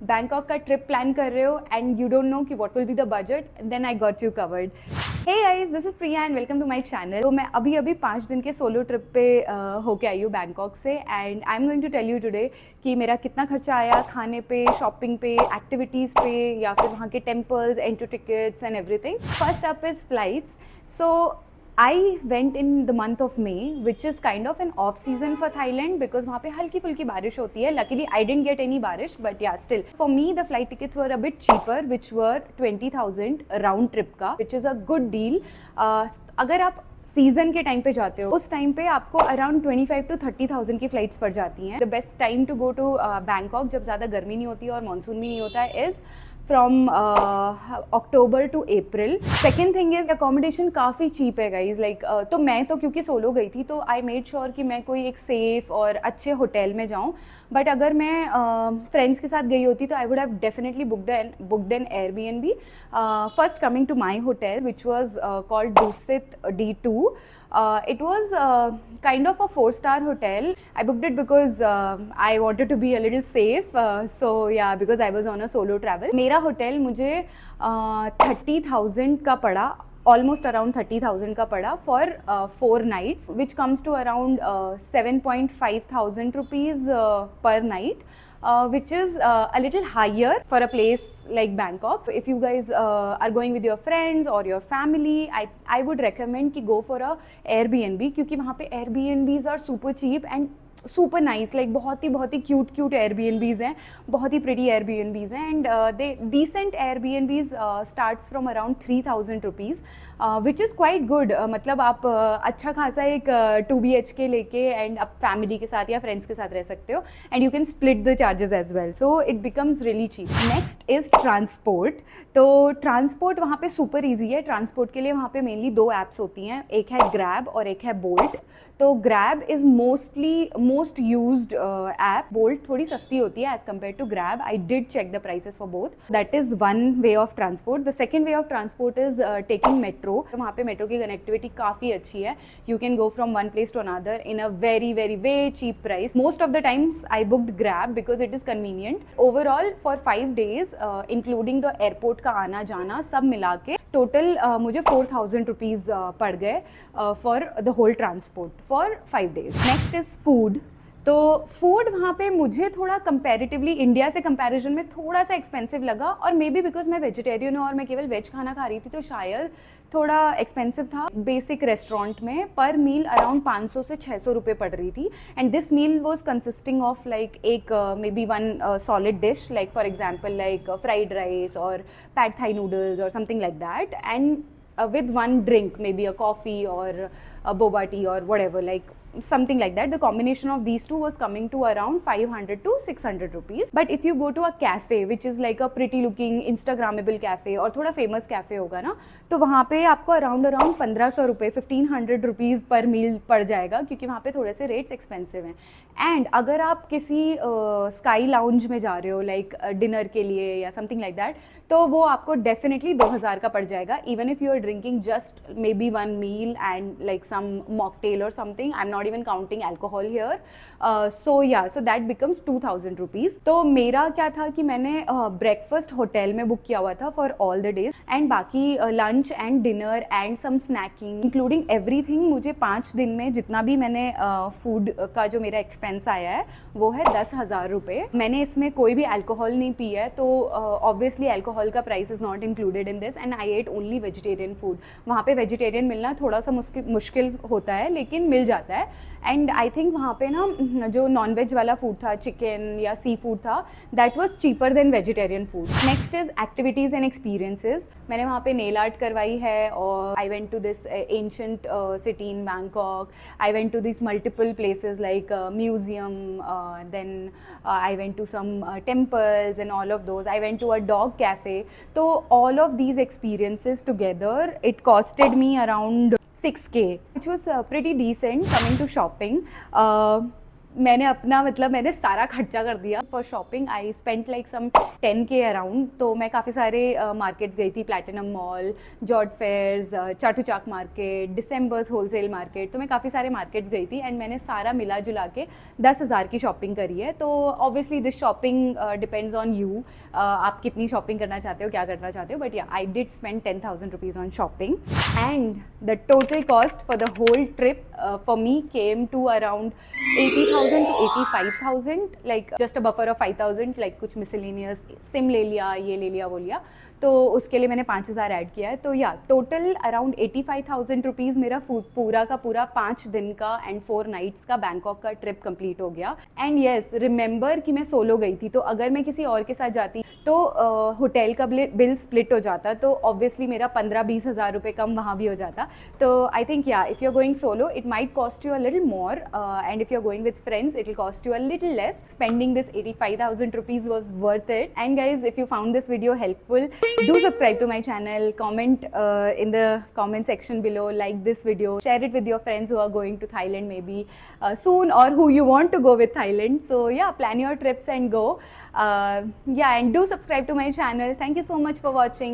Bangkok का trip plan कर रहे हो एंड यू डोंट नो कि what will be the budget, then I got you covered. Hey guys, this is Priya and welcome to my channel. तो मैं अभी 5 दिन के सोलो ट्रिप पे होके आई हूँ बैंकॉक से, and I am going to tell you today कि मेरा कितना खर्चा आया खाने पे, शॉपिंग पे, एक्टिविटीज़ पे, या फिर वहाँ के temples, entry tickets and everything. First up is flights. So I went in the month of May, which is kind of an off season for Thailand because वहाँ पे हल्की फुल्की बारिश होती है. Luckily, I didn't get any बारिश, but yeah, still. For me, the flight tickets were a bit cheaper, which were 20,000 round trip का, which is a good deal. अगर आप सीजन के टाइम पे जाते हो, उस टाइम पे आपको अराउंड 25 to 30,000 की फ्लाइट्स पड़ जाती हैं. The best time to go to Bangkok, जब ज़्यादा गर्मी नहीं होती है और मानसून भी नहीं होता है, is from October to April. Second thing is accommodation काफ़ी चीप है गाइज. लाइक तो मैं तो क्योंकि सोलो गई थी तो आई मेड श्योर कि मैं कोई एक सेफ और अच्छे होटल में जाऊँ. बट अगर मैं फ्रेंड्स के साथ गई होती तो I would have definitely booked an Airbnb. First coming to my hotel which was called Dusit D2. It was kind of a 4-star hotel. I booked it because I wanted to be a little safe. So yeah, because I was on a solo travel. मेरा hotel मुझे 30,000 का पड़ा, almost around 30,000 का पड़ा for 4 nights, which comes to around 7.5 thousand rupees per night. Which is a little higher for a place like Bangkok. If you guys are going with your friends or your family, I would recommend कि go for a Airbnb, क्योंकि वहाँ पे Airbnbs are super cheap and super nice. Like बहुत ही cute Airbnbs हैं, बहुत ही pretty Airbnbs हैं, and they decent Airbnbs starts from around 3,000 rupees, which is quite good. मतलब आप अच्छा खासा एक 2 BHK लेके एंड आप फैमिली के साथ या फ्रेंड्स के साथ रह सकते हो, and you can split the charges as well, so it becomes really cheap. Next is transport. तो ट्रांसपोर्ट वहाँ पे सुपर ईजी है. ट्रांसपोर्ट के लिए वहाँ पे मेनली 2 ऐप्स होती हैं, एक है ग्रैब और एक है बोल्ट. तो Grab is most used app. Bolt थोड़ी सस्ती होती है as compare to Grab. I did check the prices for both. That is one way of transport. The second way of transport is taking metro. वहाँ पे metro की connectivity काफ़ी अच्छी है. You can go from one place to another in a way cheap price. Most of the times I booked Grab because it is convenient. Overall for 5 days including the airport का आना जाना सब मिला के total मुझे 4,000 rupees पड़ गए for the whole transport for 5 days. Next is food. तो फूड वहाँ पे मुझे थोड़ा कंपैरेटिवली इंडिया से कंपैरिजन में थोड़ा सा एक्सपेंसिव लगा, और मे बी बिकॉज मैं वेजिटेरियन हूँ और मैं केवल वेज खाना खा रही थी तो शायद थोड़ा एक्सपेंसिव था. बेसिक रेस्टोरेंट में पर मील अराउंड 500 से 600 रुपये पड़ रही थी, and this meal was consisting of like एक maybe one solid dish, like for example like fried rice और पैड थाई नूडल्स और something like that, and with one drink, maybe a coffee or a boba tea or whatever, like something like that. The combination of these two was coming to around 500 to 600 rupees. But if you go to a cafe which is like a pretty looking instagrammable cafe और थोड़ा famous cafe होगा ना, तो वहाँ पे आपको around 1,500 रुपये 1,500 rupees पर मील पड़ जाएगा, क्योंकि वहाँ पे थोड़े से रेट्स एक्सपेंसिव हैं. एंड अगर आप किसी स्काई लाउंज में जा रहे हो लाइक डिनर के लिए या समथिंग लाइक दैट, तो वो आपको डेफिनेटली 2,000 का पड़ जाएगा, even if you are drinking just maybe 1 meal and like some mocktail और something. I am not even counting alcohol here. So yeah, so that becomes 2,000 rupees. तो मेरा क्या था कि मैंने ब्रेकफास्ट होटल में बुक किया हुआ था for all the days, and बाकी lunch and dinner and some snacking including everything मुझे 5 दिन में जितना भी मैंने फूड का जो मेरा एक्सपेंस आया है वो है 10,000 रुपये. मैंने इसमें कोई भी अल्कोहल नहीं पी है, तो ऑब्वियसली अल्कोहल का price is not included in this, and I ate only vegetarian food. वहाँ पे वेजिटेरियन मिलना थोड़ा सा मुश्किल होता है, लेकिन मिल जाता है. एंड आई थिंक वहाँ पे ना जो नॉन वेज वाला फूड था, चिकन या सी फूड था, that was cheaper than vegetarian food. Next is activities and experiences. मैंने वहाँ पे नेल आर्ट करवाई है, और I went to this ancient city in Bangkok. I went to this multiple places like museum, then I went to some temples and all of those. I went to a dog cafe. So all of these experiences together, it costed me around 6K, which was pretty decent coming to shopping. मैंने अपना मतलब मैंने सारा खर्चा कर दिया for shopping. I spent like some 10K around. तो मैं काफ़ी सारे मार्केट्स गई थी, प्लैटिनम मॉल, जॉर्ज फेयर्स, चाटू चाक मार्केट, डिसम्बर्स होलसेल मार्केट। तो मैं काफ़ी सारे मार्केट्स गई थी एंड मैंने सारा मिला जुला के 10,000 की शॉपिंग करी है। तो obviously this shopping depends on you, आप कितनी शॉपिंग करना चाहते हो, क्या करना चाहते हो। But yeah I did spend 10,000 rupees on shopping and the total cost for the whole trip for me came to around 80,000 to 85,000, like just a buffer of 5,000, like कुछ miscellaneous सिम ले लिया, ये ले लिया, वो लिया, तो उसके लिए मैंने 5,000 ऐड किया है। तो या टोटल अराउंड 85,000 रुपीज़ मेरा पूरा का पूरा 5 दिन का एंड 4 नाइट्स का बैंकॉक का ट्रिप कंप्लीट हो गया। एंड येस, रिमेंबर कि मैं सोलो गई थी, तो अगर मैं किसी और के साथ जाती तो होटल का बिल स्प्लिट हो जाता, तो ऑब्वियसली मेरा 15-20 हज़ार रुपये कम वहाँ भी हो जाता। तो I think yeah if you are going solo it might cost you a little more, and if you are going with friends it will cost you a little less. Spending this 85,000 rupees was worth it. And guys, if you found this video helpful, do subscribe to my channel, comment in the comment section below, like this video, share it with your friends who are going to Thailand maybe soon, or who you want to go with Thailand. So yeah, plan your trips and go. Yeah, and do subscribe to my channel. Thank you so much for watching.